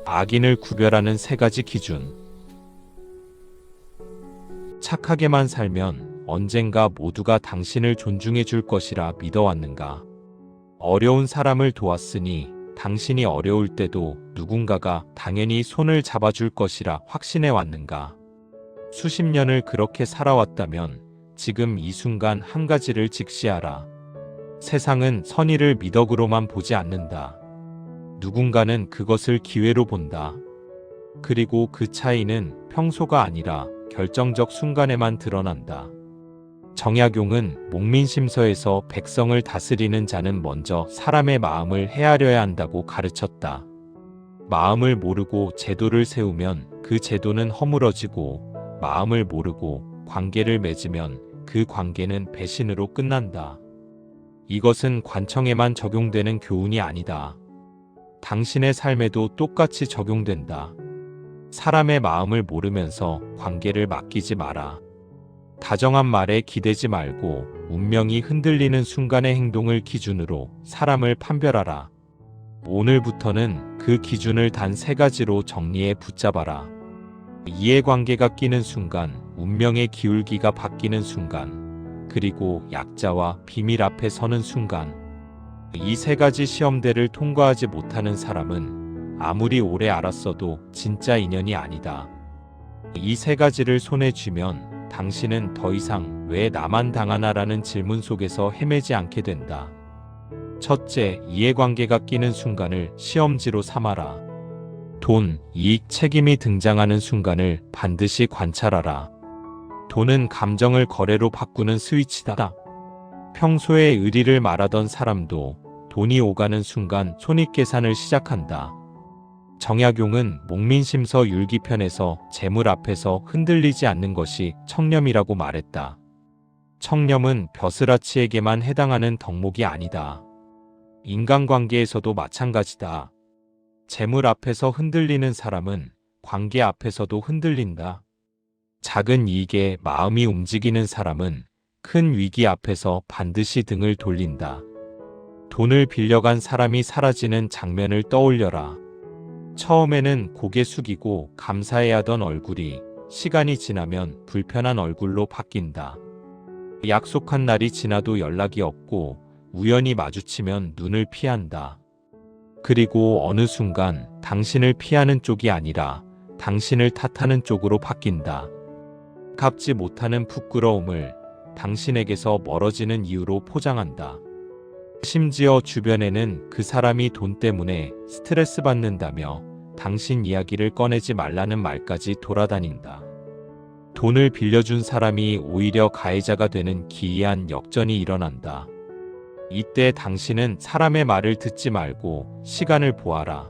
악인을 구별하는 3가지 기준. 착하게만 살면 언젠가 모두가 당신을 존중해 줄 것이라 믿어왔는가? 어려운 사람을 도왔으니 당신이 어려울 때도 누군가가 당연히 손을 잡아줄 것이라 확신해 왔는가? 수십 년을 그렇게 살아왔다면 지금 이 순간 한 가지를 직시하라. 세상은 선의를 미덕으로만 보지 않는다. 누군가는 그것을 기회로 본다. 그리고 그 차이는 평소가 아니라 결정적 순간에만 드러난다. 정약용은 목민심서에서 백성을 다스리는 자는 먼저 사람의 마음을 헤아려야 한다고 가르쳤다. 마음을 모르고 제도를 세우면 그 제도는 허물어지고, 마음을 모르고 관계를 맺으면 그 관계는 배신으로 끝난다. 이것은 관청에만 적용되는 교훈이 아니다. 당신의 삶에도 똑같이 적용된다. 사람의 마음을 모르면서 관계를 맡기지 마라. 다정한 말에 기대지 말고 운명이 흔들리는 순간의 행동을 기준으로 사람을 판별하라. 오늘부터는 그 기준을 단 3가지로 정리해 붙잡아라. 이해관계가 끼는 순간, 운명의 기울기가 바뀌는 순간, 그리고 약자와 비밀 앞에 서는 순간. 이 3가지 시험대를 통과하지 못하는 사람은 아무리 오래 알았어도 진짜 인연이 아니다. 이 3가지를 손에 쥐면 당신은 더 이상 왜 나만 당하나라는 질문 속에서 헤매지 않게 된다. 첫째, 이해관계가 끼는 순간을 시험지로 삼아라. 돈, 이익, 책임이 등장하는 순간을 반드시 관찰하라. 돈은 감정을 거래로 바꾸는 스위치다. 평소에 의리를 말하던 사람도 돈이 오가는 순간 손익계산을 시작한다. 정약용은 목민심서 율기편에서 재물 앞에서 흔들리지 않는 것이 청렴이라고 말했다. 청렴은 벼슬아치에게만 해당하는 덕목이 아니다. 인간관계에서도 마찬가지다. 재물 앞에서 흔들리는 사람은 관계 앞에서도 흔들린다. 작은 이익에 마음이 움직이는 사람은 큰 위기 앞에서 반드시 등을 돌린다. 돈을 빌려간 사람이 사라지는 장면을 떠올려라. 처음에는 고개 숙이고 감사해야 하던 얼굴이 시간이 지나면 불편한 얼굴로 바뀐다. 약속한 날이 지나도 연락이 없고 우연히 마주치면 눈을 피한다. 그리고 어느 순간 당신을 피하는 쪽이 아니라 당신을 탓하는 쪽으로 바뀐다. 갚지 못하는 부끄러움을 당신에게서 멀어지는 이유로 포장한다. 심지어 주변에는 그 사람이 돈 때문에 스트레스 받는다며 당신 이야기를 꺼내지 말라는 말까지 돌아다닌다. 돈을 빌려준 사람이 오히려 가해자가 되는 기이한 역전이 일어난다. 이때 당신은 사람의 말을 듣지 말고 시간을 보아라.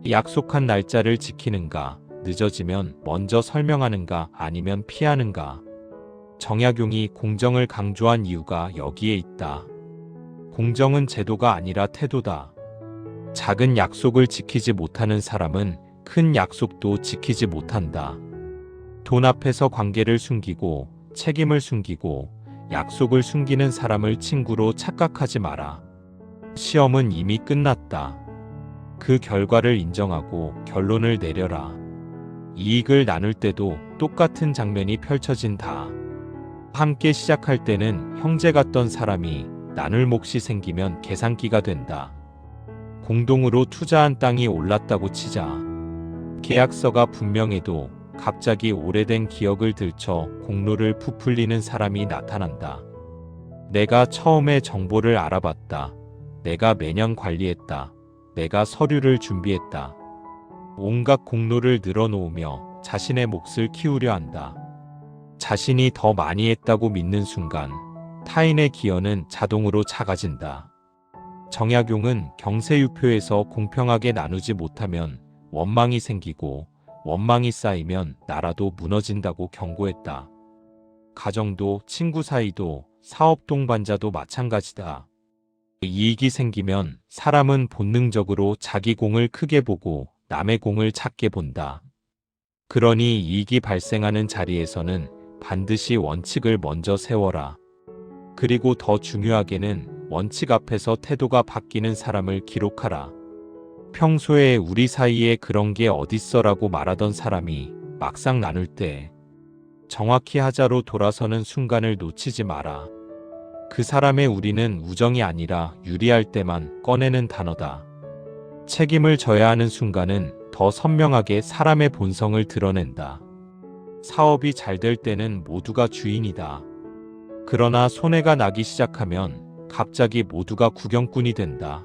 약속한 날짜를 지키는가, 늦어지면 먼저 설명하는가, 아니면 피하는가. 정약용이 공정을 강조한 이유가 여기에 있다. 공정은 제도가 아니라 태도다. 작은 약속을 지키지 못하는 사람은 큰 약속도 지키지 못한다. 돈 앞에서 관계를 숨기고 책임을 숨기고 약속을 숨기는 사람을 친구로 착각하지 마라. 시험은 이미 끝났다. 그 결과를 인정하고 결론을 내려라. 이익을 나눌 때도 똑같은 장면이 펼쳐진다. 함께 시작할 때는 형제 같던 사람이 나눌 몫이 생기면 계산기가 된다. 공동으로 투자한 땅이 올랐다고 치자. 계약서가 분명해도 갑자기 오래된 기억을 들춰 공로를 부풀리는 사람이 나타난다. 내가 처음에 정보를 알아봤다. 내가 매년 관리했다. 내가 서류를 준비했다. 온갖 공로를 늘어놓으며 자신의 몫을 키우려 한다. 자신이 더 많이 했다고 믿는 순간 타인의 기여는 자동으로 작아진다. 정약용은 경세유표에서 공평하게 나누지 못하면 원망이 생기고 원망이 쌓이면 나라도 무너진다고 경고했다. 가정도 친구 사이도 사업 동반자도 마찬가지다. 이익이 생기면 사람은 본능적으로 자기 공을 크게 보고 남의 공을 작게 본다. 그러니 이익이 발생하는 자리에서는 반드시 원칙을 먼저 세워라. 그리고 더 중요하게는 원칙 앞에서 태도가 바뀌는 사람을 기록하라. 평소에 우리 사이에 그런 게 어딨어라고 말하던 사람이 막상 나눌 때 정확히 하자로 돌아서는 순간을 놓치지 마라. 그 사람의 우리는 우정이 아니라 유리할 때만 꺼내는 단어다. 책임을 져야 하는 순간은 더 선명하게 사람의 본성을 드러낸다. 사업이 잘 될 때는 모두가 주인이다. 그러나 손해가 나기 시작하면 갑자기 모두가 구경꾼이 된다.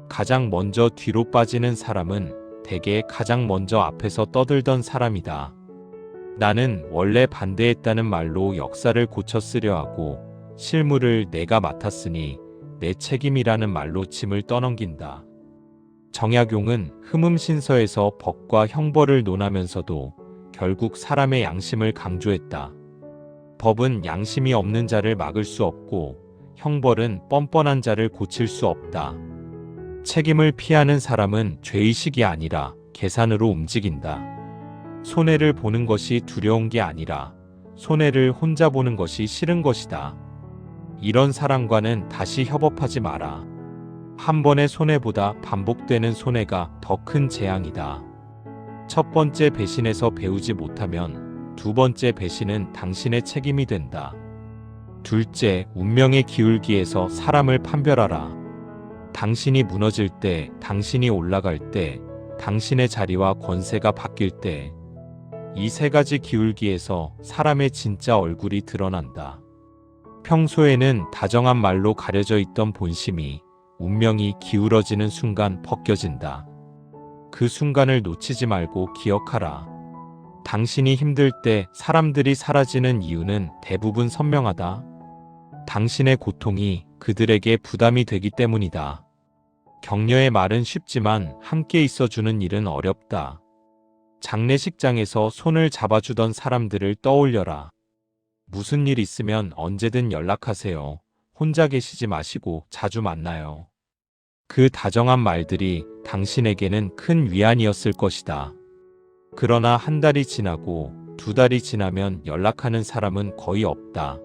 가장 먼저 뒤로 빠지는 사람은 대개 가장 먼저 앞에서 떠들던 사람이다. 나는 원래 반대했다는 말로 역사를 고쳐 쓰려 하고 실무를 내가 맡았으니 내 책임이라는 말로 짐을 떠넘긴다. 정약용은 흠음신서에서 법과 형벌을 논하면서도 결국 사람의 양심을 강조했다. 법은 양심이 없는 자를 막을 수 없고 형벌은 뻔뻔한 자를 고칠 수 없다. 책임을 피하는 사람은 죄의식이 아니라 계산으로 움직인다. 손해를 보는 것이 두려운 게 아니라 손해를 혼자 보는 것이 싫은 것이다. 이런 사람과는 다시 협업하지 마라. 한 번의 손해보다 반복되는 손해가 더 큰 재앙이다. 첫 번째 배신에서 배우지 못하면 두 번째 배신은 당신의 책임이 된다. 둘째, 운명의 기울기에서 사람을 판별하라. 당신이 무너질 때, 당신이 올라갈 때, 당신의 자리와 권세가 바뀔 때, 이 세 가지 기울기에서 사람의 진짜 얼굴이 드러난다. 평소에는 다정한 말로 가려져 있던 본심이 운명이 기울어지는 순간 벗겨진다. 그 순간을 놓치지 말고 기억하라. 당신이 힘들 때 사람들이 사라지는 이유는 대부분 선명하다. 당신의 고통이 그들에게 부담이 되기 때문이다. 격려의 말은 쉽지만 함께 있어주는 일은 어렵다. 장례식장에서 손을 잡아주던 사람들을 떠올려라. 무슨 일 있으면 언제든 연락하세요. 혼자 계시지 마시고 자주 만나요. 그 다정한 말들이 당신에게는 큰 위안이었을 것이다. 그러나 한 달이 지나고 두 달이 지나면 연락하는 사람은 거의 없다.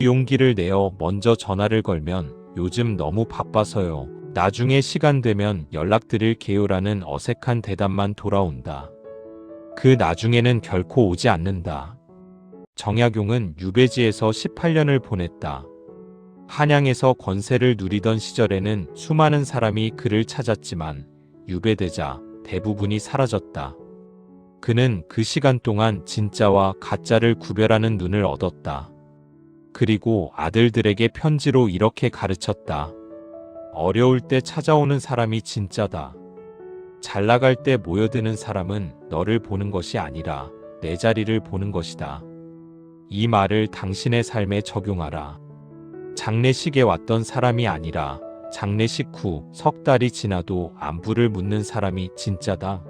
용기를 내어 먼저 전화를 걸면 요즘 너무 바빠서요. 나중에 시간 되면 연락드릴게요라는 어색한 대답만 돌아온다. 그 나중에는 결코 오지 않는다. 정약용은 유배지에서 18년을 보냈다. 한양에서 권세를 누리던 시절에는 수많은 사람이 그를 찾았지만 유배되자 대부분이 사라졌다. 그는 그 시간 동안 진짜와 가짜를 구별하는 눈을 얻었다. 그리고 아들들에게 편지로 이렇게 가르쳤다. 어려울 때 찾아오는 사람이 진짜다. 잘 나갈 때 모여드는 사람은 너를 보는 것이 아니라 내 자리를 보는 것이다. 이 말을 당신의 삶에 적용하라. 장례식에 왔던 사람이 아니라 장례식 후 석 달이 지나도 안부를 묻는 사람이 진짜다.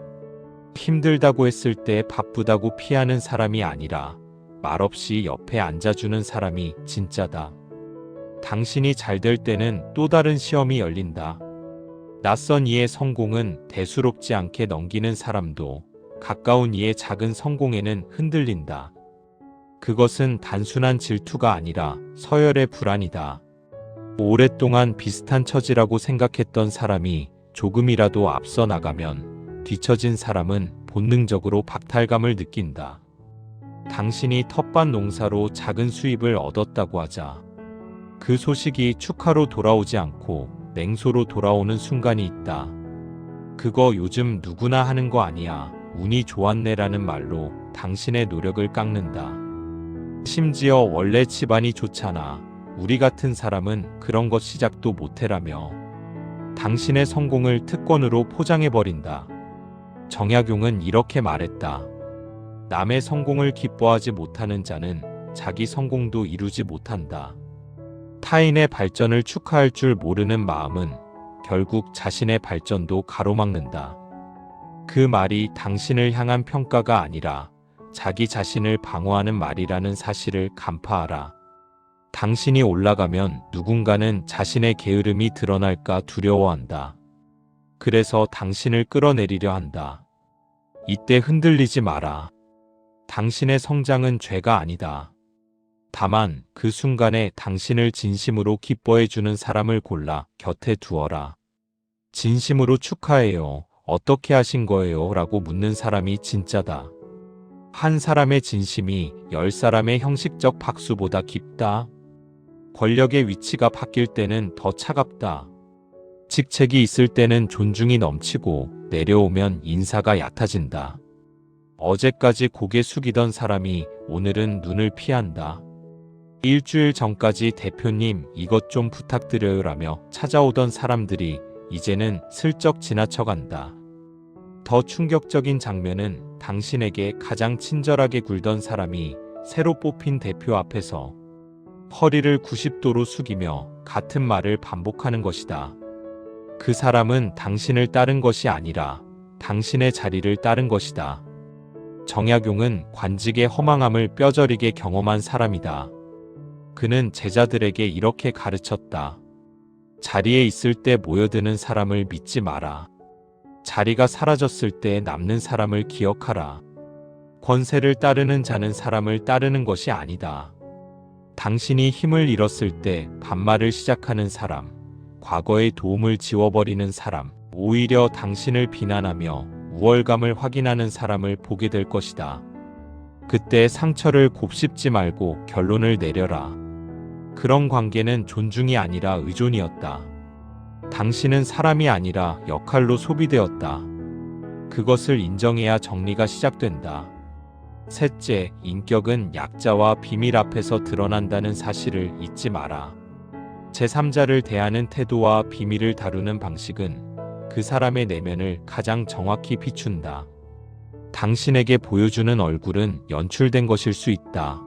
힘들다고 했을 때 바쁘다고 피하는 사람이 아니라 말없이 옆에 앉아주는 사람이 진짜다. 당신이 잘 될 때는 또 다른 시험이 열린다. 낯선 이의 성공은 대수롭지 않게 넘기는 사람도 가까운 이의 작은 성공에는 흔들린다. 그것은 단순한 질투가 아니라 서열의 불안이다. 오랫동안 비슷한 처지라고 생각했던 사람이 조금이라도 앞서 나가면 뒤처진 사람은 본능적으로 박탈감을 느낀다. 당신이 텃밭 농사로 작은 수입을 얻었다고 하자. 그 소식이 축하로 돌아오지 않고 냉소로 돌아오는 순간이 있다. 그거 요즘 누구나 하는 거 아니야. 운이 좋았네라는 말로 당신의 노력을 깎는다. 심지어 원래 집안이 좋잖아. 우리 같은 사람은 그런 것 시작도 못해라며 당신의 성공을 특권으로 포장해버린다. 정약용은 이렇게 말했다. 남의 성공을 기뻐하지 못하는 자는 자기 성공도 이루지 못한다. 타인의 발전을 축하할 줄 모르는 마음은 결국 자신의 발전도 가로막는다. 그 말이 당신을 향한 평가가 아니라 자기 자신을 방어하는 말이라는 사실을 간파하라. 당신이 올라가면 누군가는 자신의 게으름이 드러날까 두려워한다. 그래서 당신을 끌어내리려 한다. 이때 흔들리지 마라. 당신의 성장은 죄가 아니다. 다만 그 순간에 당신을 진심으로 기뻐해주는 사람을 골라 곁에 두어라. 진심으로 축하해요. 어떻게 하신 거예요? 라고 묻는 사람이 진짜다. 한 사람의 진심이 10사람의 형식적 박수보다 깊다. 권력의 위치가 바뀔 때는 더 차갑다. 직책이 있을 때는 존중이 넘치고 내려오면 인사가 얕아진다. 어제까지 고개 숙이던 사람이 오늘은 눈을 피한다. 일주일 전까지 대표님 이것 좀 부탁드려요라며 찾아오던 사람들이 이제는 슬쩍 지나쳐간다. 더 충격적인 장면은 당신에게 가장 친절하게 굴던 사람이 새로 뽑힌 대표 앞에서 허리를 90도로 숙이며 같은 말을 반복하는 것이다. 그 사람은 당신을 따른 것이 아니라 당신의 자리를 따른 것이다. 정약용은 관직의 허망함을 뼈저리게 경험한 사람이다. 그는 제자들에게 이렇게 가르쳤다. 자리에 있을 때 모여드는 사람을 믿지 마라. 자리가 사라졌을 때 남는 사람을 기억하라. 권세를 따르는 자는 사람을 따르는 것이 아니다. 당신이 힘을 잃었을 때 반말을 시작하는 사람, 과거의 도움을 지워버리는 사람, 오히려 당신을 비난하며 우월감을 확인하는 사람을 보게 될 것이다. 그때 상처를 곱씹지 말고 결론을 내려라. 그런 관계는 존중이 아니라 의존이었다. 당신은 사람이 아니라 역할로 소비되었다. 그것을 인정해야 정리가 시작된다. 셋째, 인격은 약자와 비밀 앞에서 드러난다는 사실을 잊지 마라. 제3자를 대하는 태도와 비밀을 다루는 방식은 그 사람의 내면을 가장 정확히 비춘다. 당신에게 보여주는 얼굴은 연출된 것일 수 있다.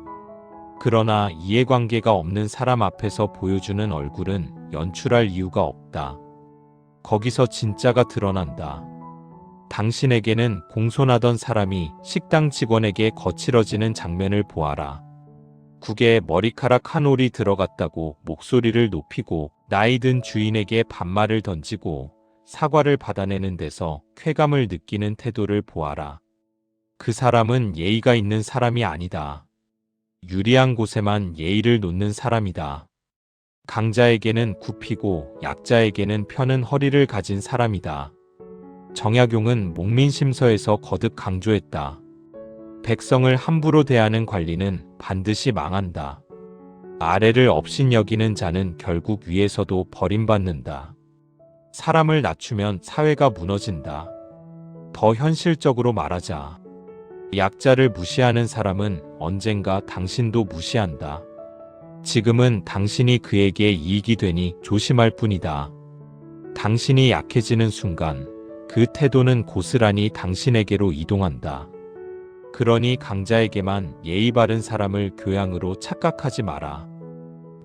그러나 이해관계가 없는 사람 앞에서 보여주는 얼굴은 연출할 이유가 없다. 거기서 진짜가 드러난다. 당신에게는 공손하던 사람이 식당 직원에게 거칠어지는 장면을 보아라. 국에 머리카락 한 올이 들어갔다고 목소리를 높이고 나이든 주인에게 반말을 던지고 사과를 받아내는 데서 쾌감을 느끼는 태도를 보아라. 그 사람은 예의가 있는 사람이 아니다. 유리한 곳에만 예의를 놓는 사람이다. 강자에게는 굽히고 약자에게는 펴는 허리를 가진 사람이다. 정약용은 목민심서에서 거듭 강조했다. 백성을 함부로 대하는 관리는 반드시 망한다. 아래를 업신여기는 자는 결국 위에서도 버림받는다. 사람을 낮추면 사회가 무너진다. 더 현실적으로 말하자. 약자를 무시하는 사람은 언젠가 당신도 무시한다. 지금은 당신이 그에게 이익이 되니 조심할 뿐이다. 당신이 약해지는 순간 그 태도는 고스란히 당신에게로 이동한다. 그러니 강자에게만 예의 바른 사람을 교양으로 착각하지 마라.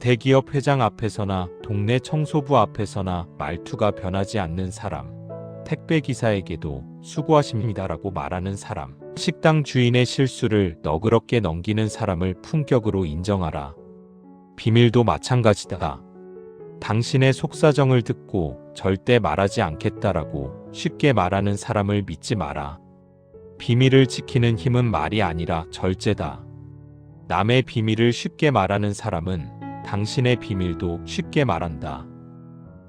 대기업 회장 앞에서나 동네 청소부 앞에서나 말투가 변하지 않는 사람, 택배기사에게도 수고하십니다라고 말하는 사람, 식당 주인의 실수를 너그럽게 넘기는 사람을 품격으로 인정하라. 비밀도 마찬가지다. 당신의 속사정을 듣고 절대 말하지 않겠다라고 쉽게 말하는 사람을 믿지 마라. 비밀을 지키는 힘은 말이 아니라 절제다. 남의 비밀을 쉽게 말하는 사람은 당신의 비밀도 쉽게 말한다.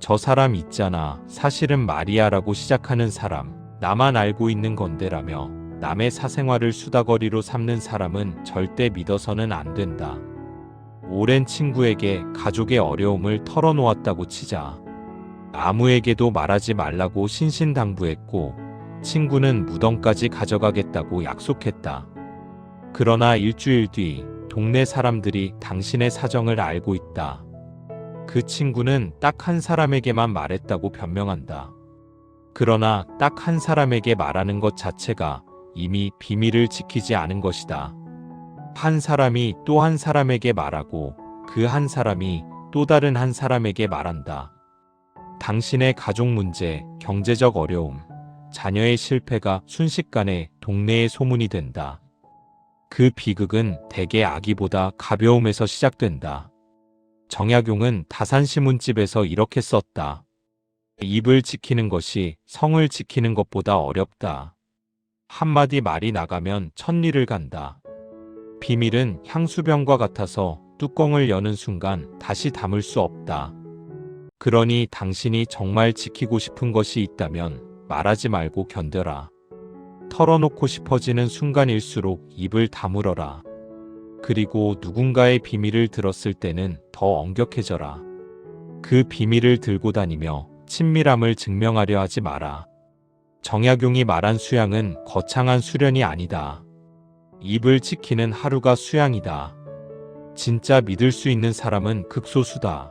저 사람 있잖아. 사실은 말이야라고 시작하는 사람, 나만 알고 있는 건데라며 남의 사생활을 수다거리로 삼는 사람은 절대 믿어서는 안 된다. 오랜 친구에게 가족의 어려움을 털어놓았다고 치자. 아무에게도 말하지 말라고 신신당부했고 친구는 무덤까지 가져가겠다고 약속했다. 그러나 일주일 뒤 동네 사람들이 당신의 사정을 알고 있다. 그 친구는 딱 한 사람에게만 말했다고 변명한다. 그러나 딱 한 사람에게 말하는 것 자체가 이미 비밀을 지키지 않은 것이다. 한 사람이 또 한 사람에게 말하고 그 한 사람이 또 다른 한 사람에게 말한다. 당신의 가족 문제, 경제적 어려움, 자녀의 실패가 순식간에 동네의 소문이 된다. 그 비극은 대개 아기보다 가벼움에서 시작된다. 정약용은 다산신문집에서 이렇게 썼다. 입을 지키는 것이 성을 지키는 것보다 어렵다. 한마디 말이 나가면 천리를 간다. 비밀은 향수병과 같아서 뚜껑을 여는 순간 다시 담을 수 없다. 그러니 당신이 정말 지키고 싶은 것이 있다면 말하지 말고 견뎌라. 털어놓고 싶어지는 순간일수록 입을 다물어라. 그리고 누군가의 비밀을 들었을 때는 더 엄격해져라. 그 비밀을 들고 다니며 친밀함을 증명하려 하지 마라. 정약용이 말한 수양은 거창한 수련이 아니다. 입을 지키는 하루가 수양이다. 진짜 믿을 수 있는 사람은 극소수다.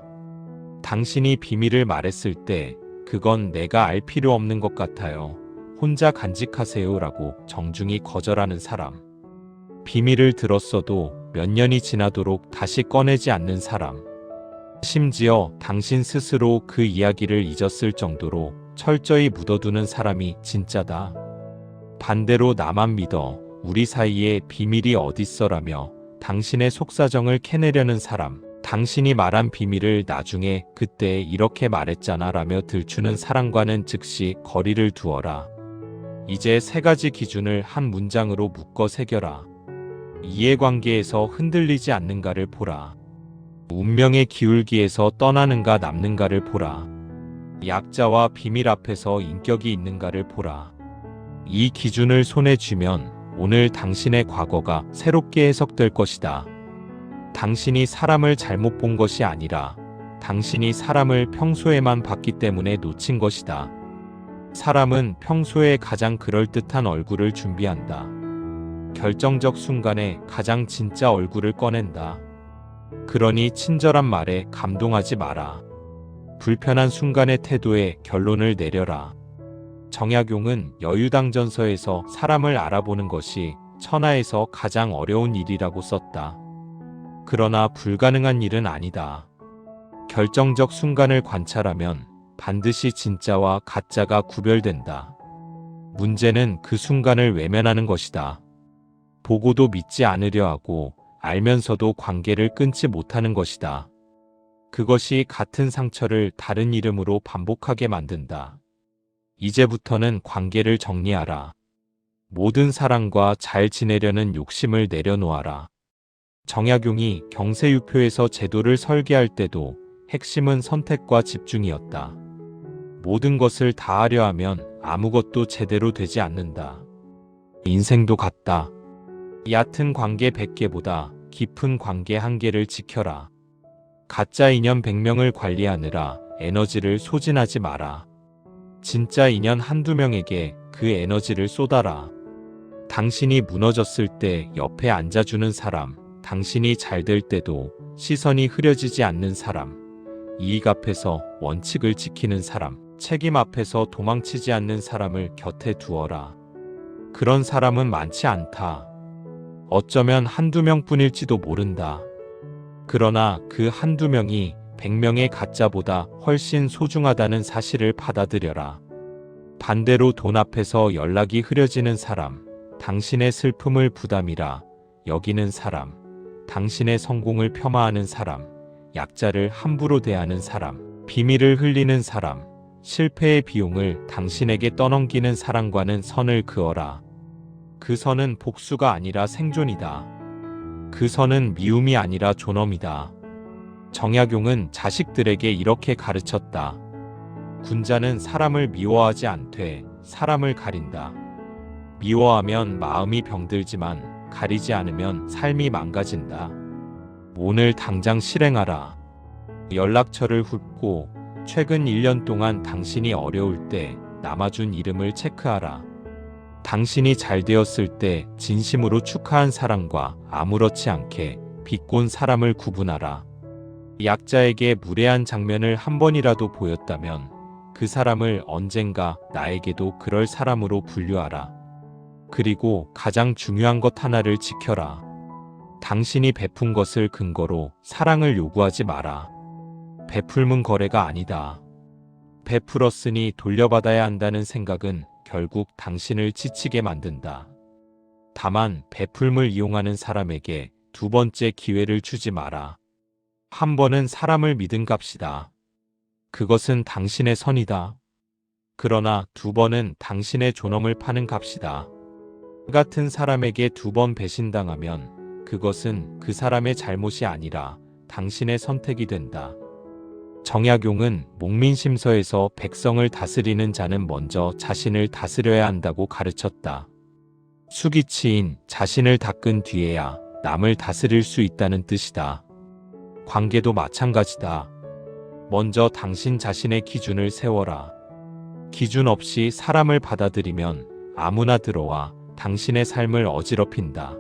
당신이 비밀을 말했을 때 그건 내가 알 필요 없는 것 같아요. 혼자 간직하세요 라고 정중히 거절하는 사람. 비밀을 들었어도 몇 년이 지나도록 다시 꺼내지 않는 사람. 심지어 당신 스스로 그 이야기를 잊었을 정도로 철저히 묻어두는 사람이 진짜다. 반대로 나만 믿어, 우리 사이에 비밀이 어딨어라며 당신의 속사정을 캐내려는 사람. 당신이 말한 비밀을 나중에 그때 이렇게 말했잖아 라며 들추는 사람과는 즉시 거리를 두어라. 이제 세 가지 기준을 한 문장으로 묶어 새겨라. 이해관계에서 흔들리지 않는가를 보라. 운명의 기울기에서 떠나는가 남는가를 보라. 약자와 비밀 앞에서 인격이 있는가를 보라. 이 기준을 손에 쥐면 오늘 당신의 과거가 새롭게 해석될 것이다. 당신이 사람을 잘못 본 것이 아니라 당신이 사람을 평소에만 봤기 때문에 놓친 것이다. 사람은 평소에 가장 그럴듯한 얼굴을 준비한다. 결정적 순간에 가장 진짜 얼굴을 꺼낸다. 그러니 친절한 말에 감동하지 마라. 불편한 순간의 태도에 결론을 내려라. 정약용은 여유당전서에서 사람을 알아보는 것이 천하에서 가장 어려운 일이라고 썼다. 그러나 불가능한 일은 아니다. 결정적 순간을 관찰하면 반드시 진짜와 가짜가 구별된다. 문제는 그 순간을 외면하는 것이다. 보고도 믿지 않으려 하고 알면서도 관계를 끊지 못하는 것이다. 그것이 같은 상처를 다른 이름으로 반복하게 만든다. 이제부터는 관계를 정리하라. 모든 사람과 잘 지내려는 욕심을 내려놓아라. 정약용이 경세유표에서 제도를 설계할 때도 핵심은 선택과 집중이었다. 모든 것을 다 하려 하면 아무것도 제대로 되지 않는다. 인생도 같다. 얕은 관계 100개보다 깊은 관계 1개를 지켜라. 가짜 인연 100명을 관리하느라 에너지를 소진하지 마라. 진짜 인연 한두 명에게 그 에너지를 쏟아라. 당신이 무너졌을 때 옆에 앉아주는 사람, 당신이 잘 될 때도 시선이 흐려지지 않는 사람, 이익 앞에서 원칙을 지키는 사람, 책임 앞에서 도망치지 않는 사람을 곁에 두어라. 그런 사람은 많지 않다. 어쩌면 한두 명뿐일지도 모른다. 그러나 그 한두 명이 100명의 가짜보다 훨씬 소중하다는 사실을 받아들여라. 반대로 돈 앞에서 연락이 흐려지는 사람, 당신의 슬픔을 부담이라 여기는 사람, 당신의 성공을 폄하하는 사람, 약자를 함부로 대하는 사람, 비밀을 흘리는 사람, 실패의 비용을 당신에게 떠넘기는 사람과는 선을 그어라. 그 선은 복수가 아니라 생존이다. 그 선은 미움이 아니라 존엄이다. 정약용은 자식들에게 이렇게 가르쳤다. 군자는 사람을 미워하지 않되 사람을 가린다. 미워하면 마음이 병들지만 가리지 않으면 삶이 망가진다. 오늘 당장 실행하라. 연락처를 훑고 최근 1년 동안 당신이 어려울 때 남아준 이름을 체크하라. 당신이 잘 되었을 때 진심으로 축하한 사람과 아무렇지 않게 비꼰 사람을 구분하라. 약자에게 무례한 장면을 한 번이라도 보였다면 그 사람을 언젠가 나에게도 그럴 사람으로 분류하라. 그리고 가장 중요한 것 하나를 지켜라. 당신이 베푼 것을 근거로 사랑을 요구하지 마라. 베풀문 거래가 아니다. 베풀었으니 돌려받아야 한다는 생각은 결국 당신을 지치게 만든다. 다만 베풀물 이용하는 사람에게 두 번째 기회를 주지 마라. 한 번은 사람을 믿은 값이다. 그것은 당신의 선이다. 그러나 두 번은 당신의 존엄을 파는 값이다. 같은 사람에게 두 번 배신당하면 그것은 그 사람의 잘못이 아니라 당신의 선택이 된다. 정약용은 목민심서에서 백성을 다스리는 자는 먼저 자신을 다스려야 한다고 가르쳤다. 수기치인 자신을 닦은 뒤에야 남을 다스릴 수 있다는 뜻이다. 관계도 마찬가지다. 먼저 당신 자신의 기준을 세워라. 기준 없이 사람을 받아들이면 아무나 들어와 당신의 삶을 어지럽힌다.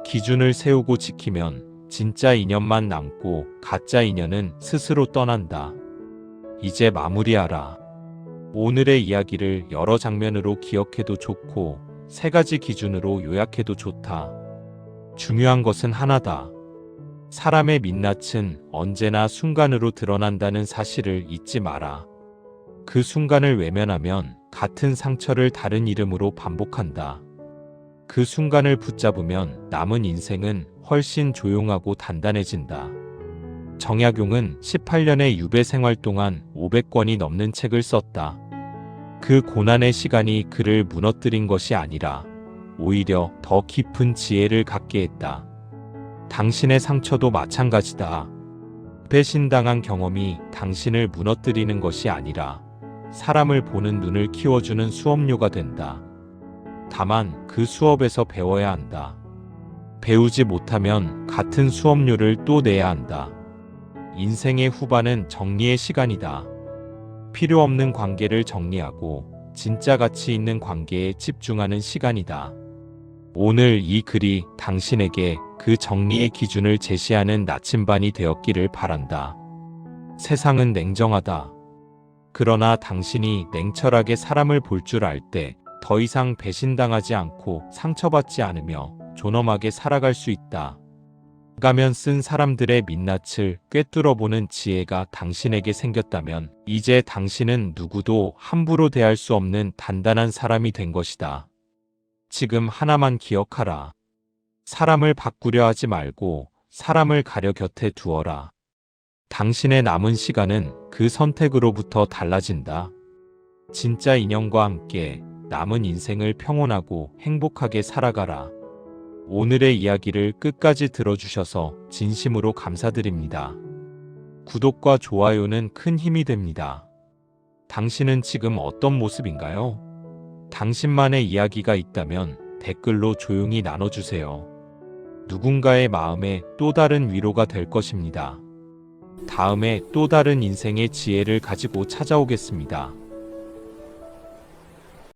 기준을 세우고 지키면 진짜 인연만 남고 가짜 인연은 스스로 떠난다. 이제 마무리하라. 오늘의 이야기를 여러 장면으로 기억해도 좋고 3가지 기준으로 요약해도 좋다. 중요한 것은 하나다. 사람의 민낯은 언제나 순간으로 드러난다는 사실을 잊지 마라. 그 순간을 외면하면 같은 상처를 다른 이름으로 반복한다. 그 순간을 붙잡으면 남은 인생은 훨씬 조용하고 단단해진다. 정약용은 18년의 유배 생활 동안 500권이 넘는 책을 썼다. 그 고난의 시간이 그를 무너뜨린 것이 아니라 오히려 더 깊은 지혜를 갖게 했다. 당신의 상처도 마찬가지다. 배신당한 경험이 당신을 무너뜨리는 것이 아니라 사람을 보는 눈을 키워주는 수업료가 된다. 다만 그 수업에서 배워야 한다. 배우지 못하면 같은 수업료를 또 내야 한다. 인생의 후반은 정리의 시간이다. 필요 없는 관계를 정리하고 진짜 가치 있는 관계에 집중하는 시간이다. 오늘 이 글이 당신에게 그 정리의 기준을 제시하는 나침반이 되었기를 바란다. 세상은 냉정하다. 그러나 당신이 냉철하게 사람을 볼 줄 알 때 더 이상 배신당하지 않고 상처받지 않으며 존엄하게 살아갈 수 있다. 가면 쓴 사람들의 민낯을 꿰뚫어보는 지혜가 당신에게 생겼다면 이제 당신은 누구도 함부로 대할 수 없는 단단한 사람이 된 것이다. 지금 하나만 기억하라. 사람을 바꾸려 하지 말고 사람을 가려 곁에 두어라. 당신의 남은 시간은 그 선택으로부터 달라진다. 진짜 인연과 함께 남은 인생을 평온하고 행복하게 살아가라. 오늘의 이야기를 끝까지 들어주셔서 진심으로 감사드립니다. 구독과 좋아요는 큰 힘이 됩니다. 당신은 지금 어떤 모습인가요? 당신만의 이야기가 있다면 댓글로 조용히 나눠주세요. 누군가의 마음에 또 다른 위로가 될 것입니다. 다음에 또 다른 인생의 지혜를 가지고 찾아오겠습니다.